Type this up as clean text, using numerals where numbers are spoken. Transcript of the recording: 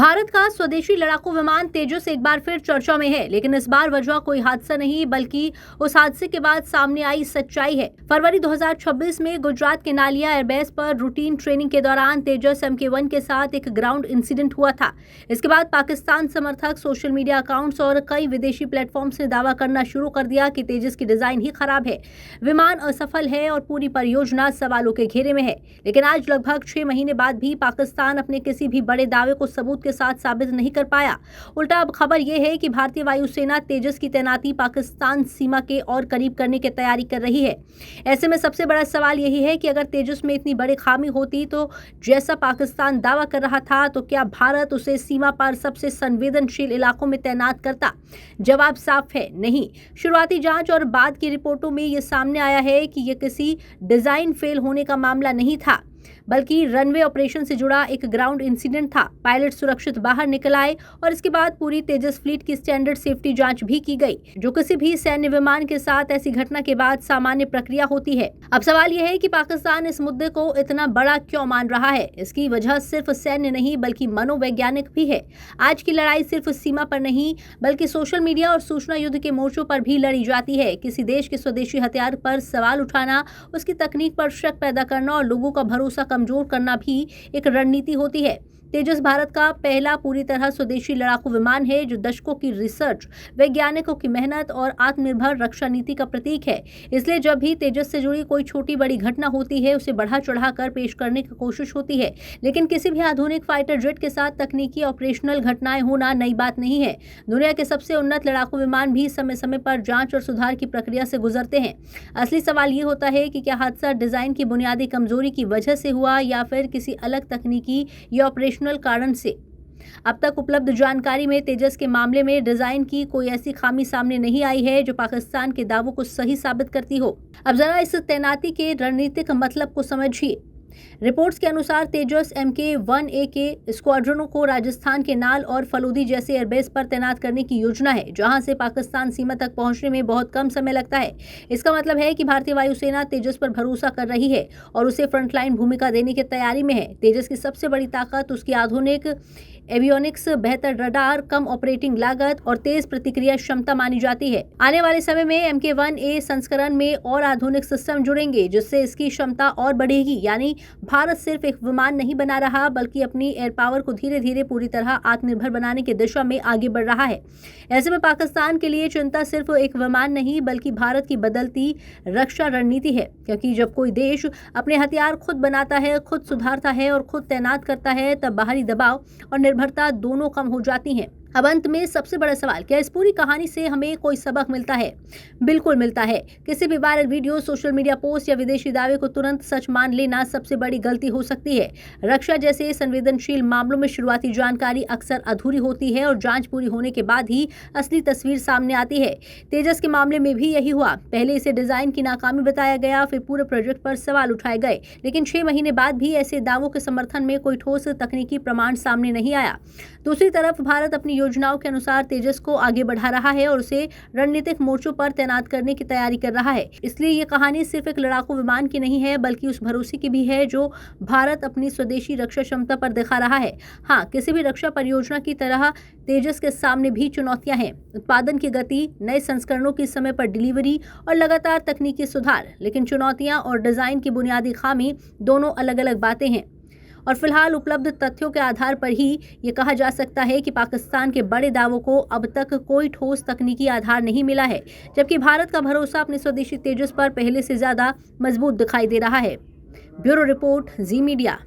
भारत का स्वदेशी लड़ाकू विमान तेजस एक बार फिर चर्चा में है, लेकिन इस बार वजह कोई हादसा नहीं बल्कि उस हादसे के बाद सामने आई सच्चाई है। फरवरी 2026 में गुजरात के नालिया एयरबेस पर रूटीन ट्रेनिंग के दौरान तेजस MK1 के साथ एक ग्राउंड इंसिडेंट हुआ था। इसके बाद पाकिस्तान समर्थक, सोशल मीडिया अकाउंट्स और कई विदेशी प्लेटफॉर्म्स ने दावा करना शुरू कर दिया कि तेजस की डिजाइन ही खराब है, विमान असफल है और पूरी परियोजना सवालों के घेरे में है। लेकिन आज लगभग 6 महीने बाद भी पाकिस्तान अपने किसी भी बड़े दावे को सबूत के साथ साबित नहीं कर पाया। उल्टा अब खबर यह है कि भारतीय वायुसेना तेजस की तैनाती पाकिस्तान सीमा के और करीब करने की तैयारी कर रही है। ऐसे में सबसे बड़ा सवाल यही है कि अगर तेजस में इतनी बड़ी खामी होती तो जैसा पाकिस्तान दावा कर रहा था, तो क्या भारत उसे सीमा पर सबसे संवेदनशील इलाकों में तैनात करता? जवाब साफ है, नहीं। शुरुआती जांच और बाद की रिपोर्टों में यह सामने आया है कि यह किसी डिजाइन फेल होने का मामला नहीं था, बल्कि रनवे ऑपरेशन से जुड़ा एक ग्राउंड इंसिडेंट था। पायलट सुरक्षित बाहर निकल आए और इसके बाद पूरी तेजस फ्लीट की स्टैंडर्ड सेफ्टी जांच भी की गई, जो किसी भी सैन्य विमान के साथ ऐसी घटना के बाद सामान्य प्रक्रिया होती है। अब सवाल यह है कि पाकिस्तान इस मुद्दे को इतना बड़ा क्यों मान रहा है। इसकी वजह सिर्फ सैन्य नहीं बल्कि मनोवैज्ञानिक भी है। आज की लड़ाई सिर्फ सीमा पर नहीं बल्कि सोशल मीडिया और सूचना युद्ध के मोर्चों पर भी लड़ी जाती है। किसी देश के स्वदेशी हथियार पर सवाल उठाना, उसकी तकनीक पर शक पैदा करना और लोगों का भरोसा कमजोर करना भी एक रणनीति होती है। तेजस भारत का पहला पूरी तरह स्वदेशी लड़ाकू विमान है, जो दशकों की रिसर्च, वैज्ञानिकों की मेहनत और आत्मनिर्भर रक्षा नीति का प्रतीक है। इसलिए जब भी तेजस से जुड़ी कोई छोटी बड़ी घटना होती है, उसे बढ़ा चढ़ाकर पेश करने की कोशिश होती है। लेकिन किसी भी आधुनिक फाइटर जेट के साथ तकनीकी ऑपरेशनल घटनाएं होना नई बात नहीं है। दुनिया के सबसे उन्नत लड़ाकू विमान भी समय समय पर जांच और सुधार की प्रक्रिया से गुजरते हैं। असली सवाल ये होता है कि क्या हादसा डिजाइन की बुनियादी कमजोरी की वजह से हुआ या फिर किसी अलग तकनीकी या ऑपरेशनल कारण से। अब तक उपलब्ध जानकारी में तेजस के मामले में डिजाइन की कोई ऐसी खामी सामने नहीं आई है जो पाकिस्तान के दावों को सही साबित करती हो। अब जरा इस तैनाती के रणनीतिक मतलब को समझिए। रिपोर्ट्स के अनुसार तेजस MK1A के स्क्वाड्रनों को राजस्थान के नाल और फलूदी जैसे एयरबेस पर तैनात करने की योजना है, जहां से पाकिस्तान सीमा तक पहुंचने में बहुत कम समय लगता है। इसका मतलब है कि भारतीय वायुसेना तेजस पर भरोसा कर रही है और उसे फ्रंटलाइन भूमिका देने की तैयारी में है। तेजस की सबसे बड़ी ताकत उसकी आधुनिक एवियोनिक्स, बेहतर रडार, कम ऑपरेटिंग लागत और तेज प्रतिक्रिया क्षमता मानी जाती है। आने वाले समय में MK1A संस्करण में और आधुनिक सिस्टम जुड़ेंगे, जिससे इसकी क्षमता और बढ़ेगी। यानी भारत सिर्फ एक विमान नहीं बना रहा बल्कि अपनी एयर पावर को धीरे धीरे पूरी तरह आत्मनिर्भर बनाने की दिशा में आगे बढ़ रहा है। ऐसे में पाकिस्तान के लिए चिंता सिर्फ एक विमान नहीं बल्कि भारत की बदलती रक्षा रणनीति है, क्योंकि जब कोई देश अपने हथियार खुद बनाता है, खुद सुधारता है और खुद तैनात करता है, तब बाहरी दबाव और निर्भरता दोनों कम हो जाती हैं। अब अंत में सबसे बड़ा सवाल, क्या इस पूरी कहानी से हमें कोई सबक मिलता है? बिल्कुल मिलता है। किसी भी viral video, social media post या विदेशी दावे को तुरंत सच मान लेना सबसे बड़ी गलती हो सकती है। रक्षा जैसे संवेदनशील मामलों में शुरुआती जानकारी अक्सर अधूरी होती है और जांच पूरी होने के बाद ही असली तस्वीर सामने आती है। तेजस के मामले में भी यही हुआ। पहले इसे डिजाइन की नाकामी बताया गया, फिर पूरे प्रोजेक्ट पर सवाल उठाए गए, लेकिन 6 महीने बाद भी ऐसे दावों के समर्थन में कोई ठोस तकनीकी प्रमाण सामने नहीं आया। दूसरी तरफ भारत अपनी योजनाओं के अनुसार तेजस को आगे बढ़ा रहा है और उसे रणनीतिक मोर्चों पर तैनात करने की तैयारी कर रहा है। इसलिए ये कहानी सिर्फ एक लड़ाकू विमान की नहीं है बल्कि उस भरोसे की भी है जो भारत अपनी स्वदेशी रक्षा क्षमता पर दिखा रहा है। हाँ, किसी भी रक्षा परियोजना की तरह तेजस के सामने भी चुनौतियां हैं। उत्पादन की गति, नए संस्करणों की समय पर डिलीवरी और लगातार तकनीकी सुधार। लेकिन चुनौतियां और डिजाइन की बुनियादी खामी दोनों अलग अलग बातें हैं। और फिलहाल उपलब्ध तथ्यों के आधार पर ही ये कहा जा सकता है कि पाकिस्तान के बड़े दावों को अब तक कोई ठोस तकनीकी आधार नहीं मिला है, जबकि भारत का भरोसा अपने स्वदेशी तेजस पर पहले से ज्यादा मजबूत दिखाई दे रहा है। ब्यूरो रिपोर्ट, जी मीडिया।